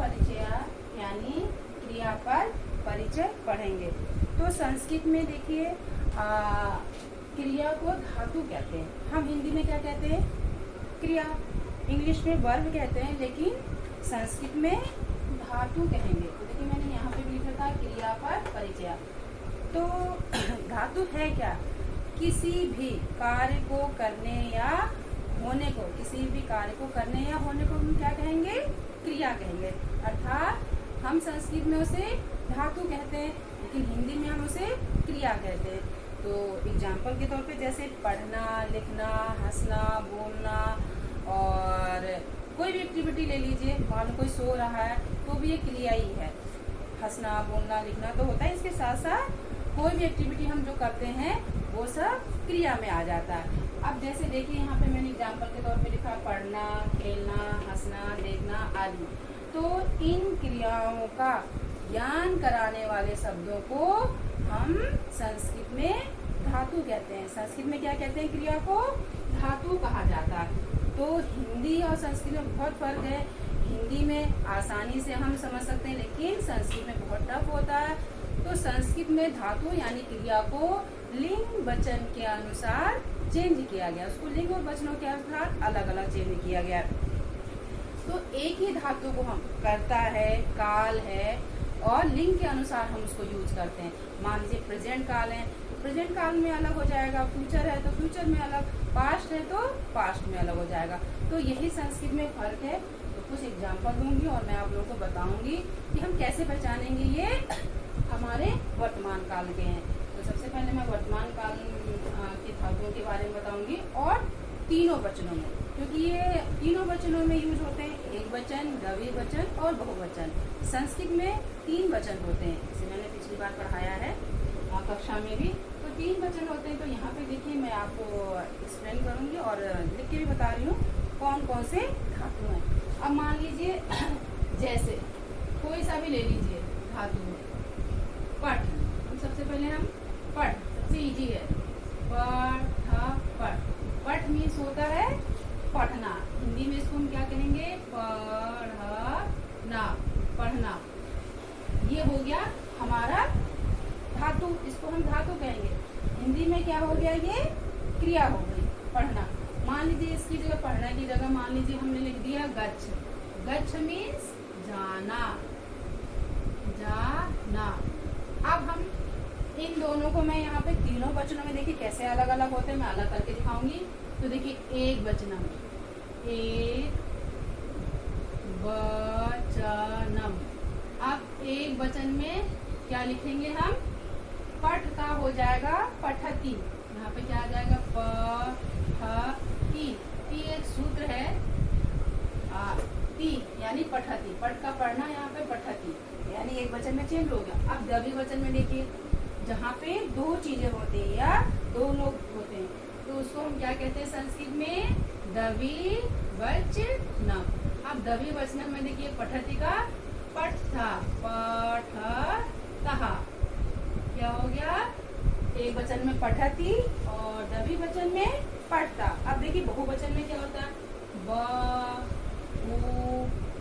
परिचय यानी क्रिया पर परिचय पढ़ेंगे। तो संस्कृत में देखिए क्रिया को धातु कहते हैं। हम हिंदी में क्या कहते हैं? क्रिया। इंग्लिश में वर्ब कहते हैं, लेकिन संस्कृत में धातु कहेंगे। तो देखिए मैंने यहाँ पे भी लिखा था क्रिया पर परिचय। तो धातु है क्या? किसी भी कार्य को करने या होने को, किसी भी कार्य को करने या होने को हम क्या कहेंगे? क्रिया कहेंगे। अर्थात हम संस्कृत में उसे धातु कहते हैं, लेकिन हिंदी में हम उसे क्रिया कहते हैं। तो एग्जाम्पल के तौर पे जैसे पढ़ना, लिखना, हंसना, बोलना, और कोई भी एक्टिविटी ले लीजिए, मान लो कोई सो रहा है तो भी ये क्रिया ही है। हंसना, बोलना, लिखना तो होता है, इसके साथ साथ कोई भी एक्टिविटी हम जो करते हैं वो सब क्रिया में आ जाता है। अब जैसे देखिए यहाँ पे मैंने एग्जाम्पल के तौर पे लिखा पढ़ना, खेलना, हंसना, देखना आदि। तो इन क्रियाओं का ज्ञान कराने वाले शब्दों को हम संस्कृत में धातु कहते हैं। संस्कृत में क्या कहते हैं? क्रिया को धातु कहा जाता है। तो हिंदी और संस्कृत में बहुत फर्क है। हिंदी में आसानी से हम समझ सकते हैं, लेकिन संस्कृत में बहुत टफ होता है। तो संस्कृत में धातु यानी क्रिया को लिंग वचन के अनुसार चेंज किया गया, उसको लिंग और वचनों के अनुसार अलग अलग चेंज किया गया। तो एक ही धातु को हम कर्ता है, काल है और लिंग के अनुसार हम उसको यूज करते हैं। मान लीजिए प्रेजेंट काल है, प्रेजेंट काल में अलग हो जाएगा, फ्यूचर है तो फ्यूचर में अलग, पास्ट है तो पास्ट में अलग हो जाएगा। तो यही संस्कृत में फर्क है। तो कुछ एग्जाम्पल दूंगी और मैं आप लोगों को बताऊंगी कि हम कैसे पहचानेंगे ये हमारे वर्तमान काल के हैं। तो सबसे पहले मैं वर्तमान काल के धातुओं के बारे में बताऊंगी और तीनों वचनों में, क्योंकि ये तीनों वचनों में यूज होते हैं। एक वचन, द्विवचन और बहुवचन। संस्कृत में 3 वचन होते हैं, इसे मैंने पिछली बार पढ़ाया है कक्षा में भी। तो 3 वचन होते हैं। तो यहाँ पे देखिए मैं आपको एक्सप्लेन करूंगी और लिख के भी बता रही हूँ कौन कौन से धातु हैं। अब मान लीजिए जैसे कोई सा भी ले लीजिए धातु में, पठ। सबसे पहले हम पठ, सबसे इजी है, पठ। पठ मीन्स होता है पढ़ना। हिंदी में इसको हम क्या कहेंगे? पढ़ना, पढ़ना। ये हो गया हमारा धातु, इसको हम धातु कहेंगे। हिंदी में क्या हो गया? ये क्रिया हो गई, पढ़ना। मान लीजिए इसकी जगह, पढ़ना की जगह मान लीजिए हमने लिख दिया गच्छ। गच्छ मीन्स जाना, जाना। अब हम इन दोनों को मैं यहाँ पे तीनों वचनों में देखिए कैसे अलग अलग होते हैं, मैं अलग करके दिखाऊंगी। तो देखिए एक वचनम, एक वचनम। अब एक वचन में क्या लिखेंगे हम? पठ का हो जाएगा पठती। यहाँ पे क्या आ जाएगा? पठती। ती एक सूत्र है, ती यानी पठती। पठ का पढ़ना, यहाँ पे पठती, यानी एक वचन में चेंज हो गया। अब द्विवचन में देखिए जहाँ पे 2 चीजें होती हैं या 2 लोग होते हैं, तो उसको हम क्या कहते हैं संस्कृत में? द्विवचनम। अब द्विवचनम में देखिए पठती का पठ था, पठतः। क्या हो गया? एक वचन में पठती और द्विवचन में पढ़ता। अब देखिए बहुवचन में क्या होता है?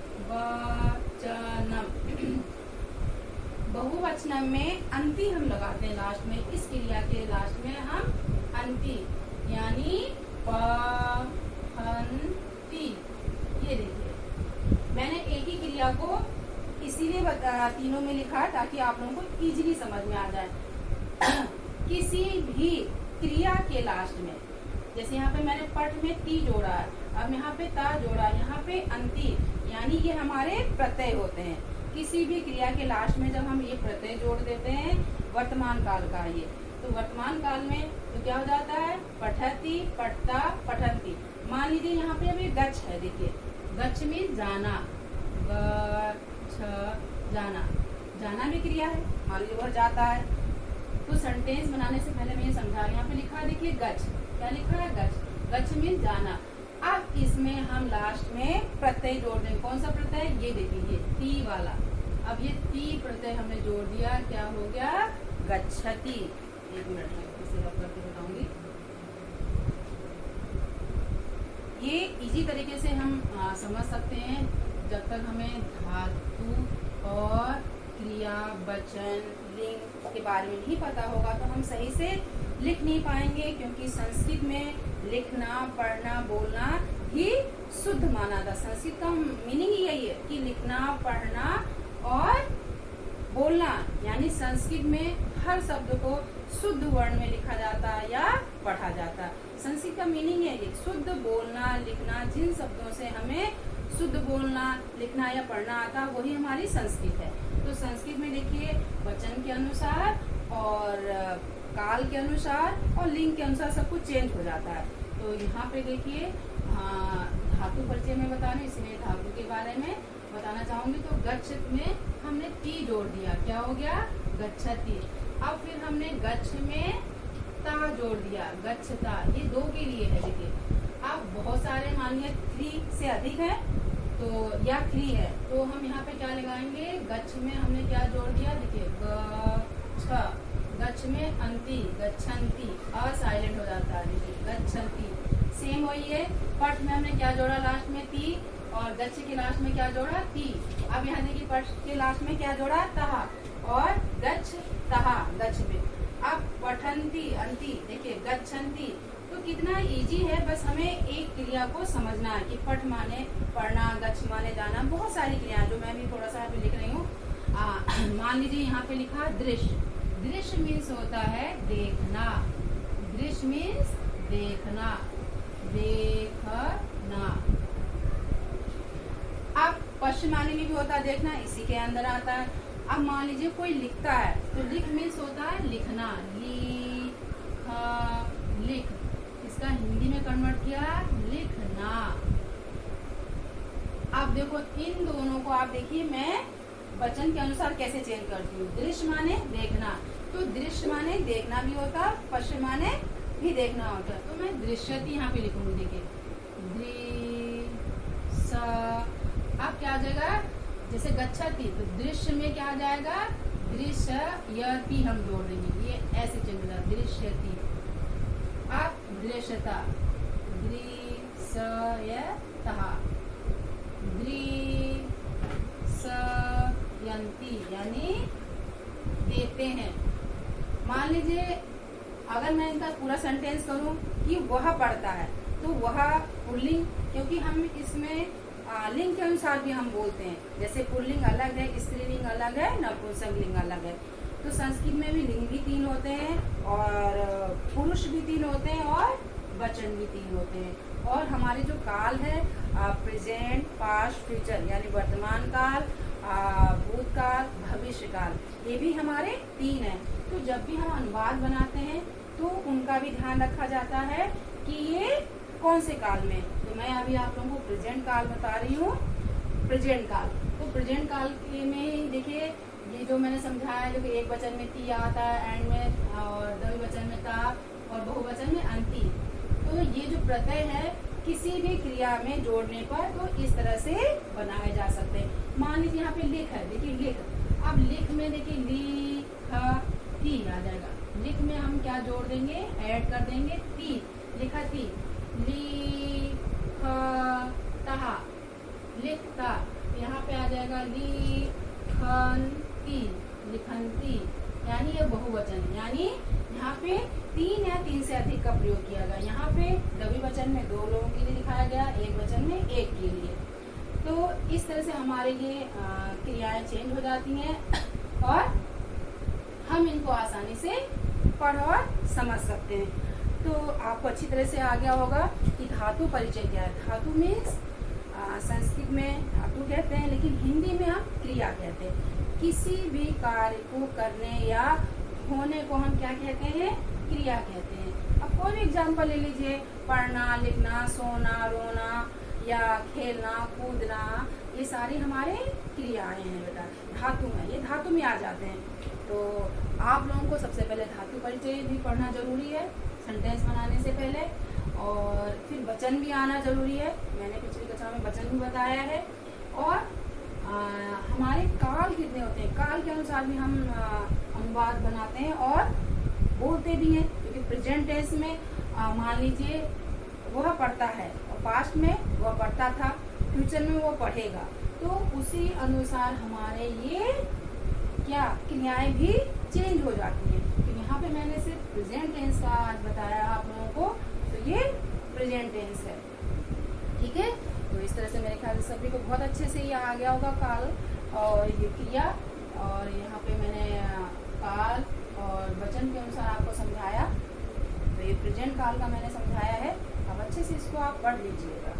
बहुवचनम। बहुवचन में अंति हम लगाते हैं लास्ट में, इस क्रिया के लास्ट में हम अंति यानी पठन्ति। ये देखिए मैंने एक ही क्रिया को इसीलिए तीनों में लिखा ताकि आप लोगों को इजीली समझ में आ जाए। किसी भी क्रिया के लास्ट में, जैसे यहाँ पे मैंने पठ में ती जोड़ा है, अब यहाँ पे ता जोड़ा, यहाँ पे अंति, यानी ये हमारे प्रत्यय होते हैं। किसी भी क्रिया के लास्ट में जब हम ये प्रत्यय जोड़ देते हैं, वर्तमान काल का ये, तो वर्तमान काल में तो क्या हो जाता है? पठती, पठता, पठन्ति। मान लीजिए यहाँ पे अभी गच्छ है, देखिए गच्छ में जाना, गच्छ जाना, जाना भी क्रिया है। मान लीजिए वह जाता है, तो सेंटेंस बनाने से पहले मैं ये समझा रही हूँ। यहाँ पे लिखा है देखिए गच्छ, क्या लिखा है? गच्छ। गच्छ मीन जाना। अब इसमें हम लास्ट में प्रत्यय जोड़ देंगे। कौन सा प्रत्यय? ये देखिए ये ती वाला। अब ये ती प्रत्यय हमने जोड़ दिया, क्या हो गया? गच्छति। एक मिनट में इसे रब करके बताऊंगी। ये इजी तरीके से हम समझ सकते हैं। जब तक हमें धातु और क्रिया, वचन, लिंग के बारे में नहीं पता होगा तो हम सही से लिख नहीं पाएंगे, क्योंकि संस्कृत में लिखना, पढ़ना, बोलना ही शुद्ध माना था। संस्कृत का मीनिंग ही यही है कि लिखना, पढ़ना और बोलना, यानी संस्कृत में हर शब्द को शुद्ध वर्ण में लिखा जाता या पढ़ा जाता। संस्कृत का मीनिंग है ये शुद्ध बोलना, लिखना। जिन शब्दों से हमें शुद्ध बोलना, लिखना या पढ़ना आता वही हमारी संस्कृत है। तो संस्कृत में देखिए वचन के अनुसार और काल के अनुसार और लिंग के अनुसार सब कुछ चेंज हो जाता है। तो यहाँ पे देखिए धातु परिचय में बता रहे, इसलिए धातु के बारे में बताना चाहूंगी। तो गच्छ में हमने ती जोड़ दिया, क्या हो गया? गच्छति। अब फिर हमने गच्छ में ता जोड़ दिया, गच्छता। ये दो के लिए है। देखिए अब बहुत सारे मानिए 3 से अधिक है तो या 3 है तो हम यहाँ पे क्या लगाएंगे? गच्छ में हमने क्या जोड़ दिया? देखिए गच्छ, गच्छ में अंति, गच्छन्ति, अ साइलेंट हो जाता है। देखिए गच्छन्ति। सेम वही है। पठ में हमने क्या जोड़ा? लास्ट में ती, और गच्छ के लास्ट में क्या जोड़ा? ती। अब यहाँ देखिए पठ के लास्ट में क्या जोड़ा? तहा, और गच्छ तहा, गच्छ में। अब पठन्ति, अंति, देखिए गच्छन्ति। तो कितना इजी है, बस हमें एक क्रिया को समझना है कि पठ माने पढ़ना, गच्छ माने जाना। बहुत सारी क्रियाएं जो मैं भी थोड़ा सा अभी लिख रही हूँ। मान लीजिए यहाँ पे लिखा दृश्य। दृश्य मीन्स होता है देखना। दृश्य मीन्स देखना, देखना। अब पश्च माने में भी होता है देखना, इसी के अंदर आता है। अब मान लीजिए कोई लिखता है तो लिख मीन्स होता है लिखना, लिख। इसका हिंदी में कन्वर्ट किया लिखना। अब देखो इन दोनों को आप देखिए मैं वचन के अनुसार कैसे चेंज करती हूँ। दृश्य माने देखना, तो दृश्य माने देखना भी होता, पश्च माने भी देखना होता। तो मैं दृश्यति यहाँ पे लिखूंगी। देखिए दृश्य। अब क्या आ जाएगा? जैसे गच्छति तो दृश्य में क्या आ जाएगा? दृश्य यति हम जोड़ देंगे, ये ऐसे चेंज हो जाएगा दृश्यति। अब दृश्यता, दृश्यतः, दृश्यन्ति, यानी देते हैं। मान लीजिए अगर मैं इनका पूरा सेंटेंस करूं कि वह पढ़ता है तो वह पुल्लिंग, क्योंकि हम इसमें लिंग के अनुसार भी हम बोलते हैं। जैसे पुल्लिंग अलग है, स्त्रीलिंग अलग है, नपुंसकलिंग अलग है। तो संस्कृत में भी लिंग भी 3 होते हैं और पुरुष भी 3 होते हैं और वचन भी 3 होते हैं। और हमारे जो काल है प्रेजेंट, पास्ट, फ्यूचर, यानी वर्तमान काल, भूतकाल, भविष्य काल, ये भी हमारे 3 हैं। तो जब भी हम अनुवाद बनाते हैं तो उनका भी ध्यान रखा जाता है कि ये कौन से काल में। तो मैं अभी आप लोगों को प्रेजेंट काल बता रही हूँ। प्रेजेंट काल, तो प्रेजेंट काल में देखिए ये जो मैंने समझाया, जो एक वचन में ती आता है एंड में, और द्विवचन में ता, और बहुवचन में अंति। तो ये जो प्रत्यय है किसी भी क्रिया में जोड़ने पर तो इस तरह से बनाए जा सकते हैं। मान लीजिए यहाँ पे लिख है, देखिए लिख। अब लिख में देखिए ती आ जाएगा। लिख में हम क्या जोड़ देंगे? ऐड कर देंगे ती, लिखती, लिखता, लिखता। यहाँ पे आ जाएगा लिखन्ति, लिखन्ति, यानी ये बहुवचन है। यानी यहाँ पे 3 या 3 से अधिक का प्रयोग किया गया। यहाँ पे द्विवचन में 2 लोगों के लिए दिखाया गया, एक वचन में 1 के लिए। तो इस तरह से हमारे ये क्रियाएं चेंज हो जाती हैं और हम इनको आसानी से पढ़ और समझ सकते हैं। तो आपको अच्छी तरह से आ गया होगा कि धातु परिचय क्या है। धातु मीन्स संस्कृत में धातु कहते हैं, लेकिन हिंदी में हम क्रिया कहते हैं। किसी भी कार्य को करने या होने को हम क्या कहते हैं? क्रिया कहते हैं। अब कोई भी एग्जाम्पल ले लीजिए, पढ़ना, लिखना, सोना, रोना या खेलना, कूदना, ये सारी हमारे क्रियाएं हैं बेटा, धातु में। ये धातु में आ जाते हैं। तो आप लोगों को सबसे पहले धातु परिचय भी पढ़ना जरूरी है सेंटेंस बनाने से पहले, और फिर वचन भी आना जरूरी है। मैंने पिछली कक्षा में वचन भी बताया है। और हमारे काल कितने होते हैं, काल के अनुसार भी हम अनुवाद बनाते हैं और बोलते भी हैं। क्योंकि प्रेजेंट टेंस में मान लीजिए वह पढ़ता है और पास्ट में वह पढ़ता था, फ्यूचर में वो पढ़ेगा, तो उसी अनुसार हमारे ये क्या क्रियाएं भी चेंज हो जाती हैं। तो यहाँ पे मैंने सिर्फ प्रेजेंट टेंस का आज बताया आप लोगों को, तो ये प्रेजेंट टेंस है, ठीक है। तो इस तरह से मेरे ख्याल से सभी को बहुत अच्छे से ये आ गया होगा काल और ये क्रिया, और यहाँ पे मैंने काल और वचन के अनुसार आपको समझाया। तो ये प्रेजेंट काल का मैंने समझाया है, अब अच्छे से इसको आप पढ़ लीजिएगा।